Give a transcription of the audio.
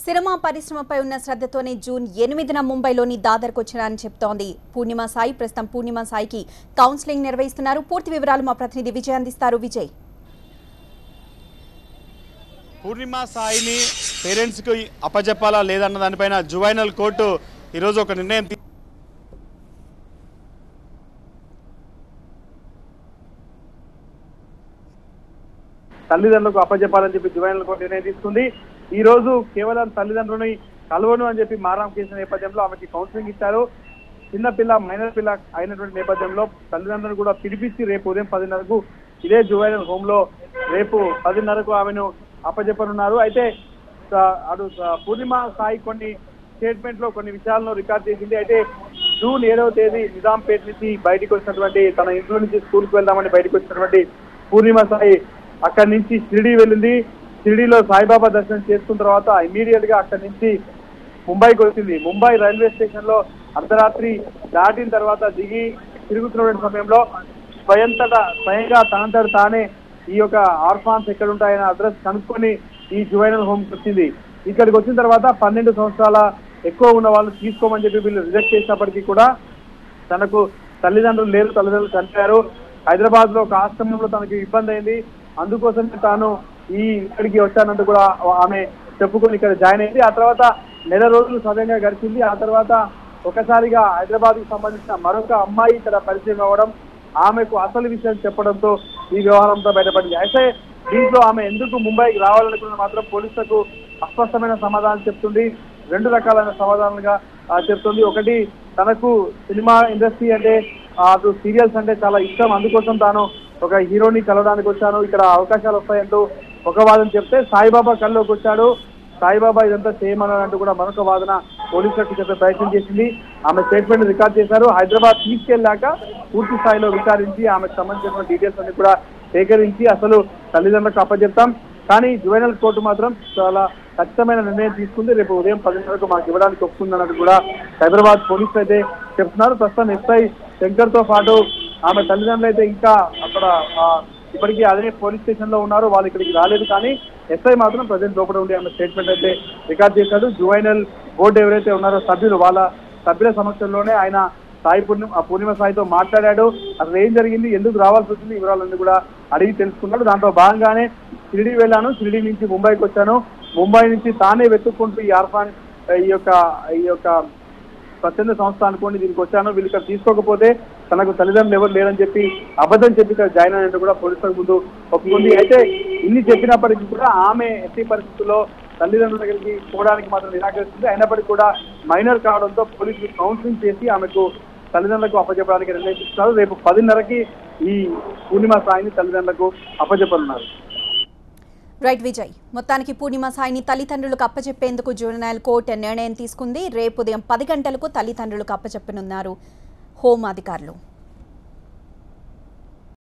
Cinema పరిశ్రమపై ఉన్న శ్రద్ధతోనే June 8న ముంబైలోని దాదర్కు వచ్చారని చెప్తోంది పూర్ణిమ సాయి. ప్రస్తుతం పూర్ణిమ సాయికి కౌన్సిలింగ్ నిర్వహిస్తున్నారు. పూర్తి వివరాలు మా ప్రతినిధి విజయ్ అందిస్తారు. విజయ్, పూర్ణిమ సాయిని పేరెంట్స్కి అప్పచెప్పాలా లేదన్న దానిపైన జువైనల్ కోర్టు ఈరోజు ఒక నిర్ణయం తల్లిదండ్రులకు అప్పచెప్పాలని చెప్పి జువైనల్ కోర్టు నిర్ణయం తీసుకుంది. ఈ రోజు కేవలం తల్లిదండ్రులని కలవను అని చెప్పి మారాం కేసు నేపథ్యంలో ఆమెకి కౌన్సిలింగ్ ఇచ్చారు. చిన్న పిల్ల మైనర్ పిల్ల అయినటువంటి నేపథ్యంలో తల్లిదండ్రులను కూడా పిలిపించి రేపు ఉదయం 10:30కు ఇదే జువైనల్ హోమ్ లో రేపు 10:30కు ఆమెను అప్పచెప్పనున్నారు. అయితే అటు పూర్ణిమ సాయి కొన్ని స్టేట్మెంట్ లో కొన్ని విషయాలను రికార్డ్ చేసింది. అయితే జూన్ 7వ తేదీ నిజాంపేట నుంచి బయటకు వచ్చినటువంటి తన ఇంట్లో నుంచి స్కూల్కి వెళ్దామని బయటకు వచ్చినటువంటి పూర్ణిమ సాయి అక్కడి నుంచి షిరిడీ వెళ్ళింది. షిరిడీలో సాయిబాబా దర్శనం చేసుకున్న తర్వాత ఇమీడియట్ గా అక్కడి నుంచి ముంబైకి వచ్చింది. ముంబై రైల్వే స్టేషన్ లో అర్ధరాత్రి దాటిన తర్వాత దిగి తిరుగుతున్న సమయంలో స్వయంగా తనంతట తానే ఈ యొక్క ఆర్ఫాన్స్ ఎక్కడ ఉంటాయనే అడ్రస్ కనుక్కొని ఈ జువైనల్ హోమ్ కి వచ్చింది. ఇక్కడికి వచ్చిన తర్వాత 12 సంవత్సరాల ఎక్కువ ఉన్న వాళ్ళు తీసుకోమని చెప్పి వీళ్ళు రిజెక్ట్ చేసినప్పటికీ కూడా తనకు తల్లిదండ్రులు లేరు, తల్లిదండ్రులు చనిపోయారు. హైదరాబాద్ లో ఒక ఆశ్రమంలో తనకి ఇబ్బంది అయింది, అందుకోసమే తాను ఇక్కడికి వచ్చానంటూ కూడా ఆమె చెప్పుకొని ఇక్కడ జాయిన్ అయింది. ఆ తర్వాత నెల రోజులు సవ్యంగా గడిచింది. ఆ తర్వాత ఒకసారిగా హైదరాబాద్ కు సంబంధించిన మరొక అమ్మాయి ఇక్కడ పరిచయం అవ్వడం, ఆమెకు అసలు విషయం చెప్పడంతో ఈ వ్యవహారంతో బయటపడింది. అయితే దీంట్లో ఆమె ఎందుకు ముంబైకి రావాలనుకున్న మాత్రం పోలీసులకు అస్పష్టమైన సమాధానం చెప్తుంది. 2 రకాలైన సమాధానాలుగా చెప్తుంది. ఒకటి, తనకు సినిమా ఇండస్ట్రీ అంటే అటు సీరియల్స్ అంటే చాలా ఇష్టం, అందుకోసం తాను ఒక హీరోని కలవడానికి వచ్చాను, ఇక్కడ అవకాశాలు వస్తాయంటూ ఒక వాదన చెప్తే, సాయిబాబా కల్లోకి వచ్చాడు, సాయిబాబా ఇదంతా చేయమన్నాడంటూ కూడా మరొక వాదన పోలీసులకు చెప్పే ప్రయత్నం చేసింది. ఆమె స్టేట్మెంట్ రికార్డ్ చేశారు. హైదరాబాద్ తీసుకెళ్లాక పూర్తి స్థాయిలో విచారించి ఆమెకు సంబంధించిన డీటెయిల్స్ అన్ని కూడా సేకరించి అసలు తల్లిదండ్రులకు అప్పచెప్తాం. కానీ జువైనల్ కోర్టు మాత్రం చాలా ఖచ్చితమైన నిర్ణయం తీసుకుంది. రేపు ఉదయం 10:30కు మాకు ఇవ్వడానికి ఒప్పుకుందన్నట్టు కూడా హైదరాబాద్ పోలీసులు అయితే చెప్తున్నారు. ప్రస్తుతం ఎస్ఐ శంకర్ తో పాటు ఆమె తల్లిదండ్రులు అయితే ఇంకా అక్కడ ఇప్పటికీ అదే పోలీస్ స్టేషన్ లో ఉన్నారు, వాళ్ళు ఇక్కడికి రాలేదు. కానీ ఎస్ఐ మాత్రం ప్రజెంట్ లోపల ఉండి ఆమె స్టేట్మెంట్ అయితే రికార్డ్ చేశాడు. జువైనల్ బోర్డు ఎవరైతే ఉన్నారో సభ్యులు, వాళ్ళ సభ్యుల సమక్షంలోనే ఆయన పూర్ణిమ సాయితో మాట్లాడాడు. అసలు ఏం జరిగింది, ఎందుకు రావాల్సి వచ్చింది, వివరాలన్నీ కూడా అడిగి తెలుసుకున్నాడు. దాంట్లో భాగంగానే షిరిడీ వెళ్ళాను, షిరిడీ నుంచి ముంబైకి వచ్చాను, ముంబై నుంచి తానే వెతుక్కుంటూ ఈ ఆర్ఫాన్ ఈ యొక్క స్వచ్ఛంద సంస్థ అనుకోండి దీనికి వచ్చాను, వీళ్ళు ఇక్కడ తీసుకోకపోతే తనకు తల్లిదండ్రులు ఎవరు లేరని చెప్పి అబద్ధం చెప్పి ఇక్కడ జాయిన్ అయినట్టు కూడా పోలీసులకు ముందు ఒప్పుకుంది. అయితే ఇన్ని చెప్పినప్పటికీ కూడా ఆమె ఎట్టి పరిస్థితుల్లో తల్లిదండ్రుల దగ్గరికి పోవడానికి మాత్రం నిరాకరిస్తుంది. అయినప్పటికీ కూడా మైనర్ కావడంతో పోలీసులు కౌన్సిలింగ్ చేసి ఆమెకు తల్లిదండ్రులకు అప్పచెప్పడానికి నిర్ణయిస్తున్నారు. రేపు 10:30కి ఈ పూర్ణిమ సాయిని తల్లిదండ్రులకు అప్పచెప్పనున్నారు. రైట్ విజయ్, మొత్తానికి పూర్ణిమ సాయిని తల్లిదండ్రులకు అప్పచెప్పేందుకు జువైనల్ కోర్టు నిర్ణయం తీసుకుంది. రేపు ఉదయం 10 గంటలకు తల్లిదండ్రులకు అప్పచెప్పనున్నారు హోం అధికారులు.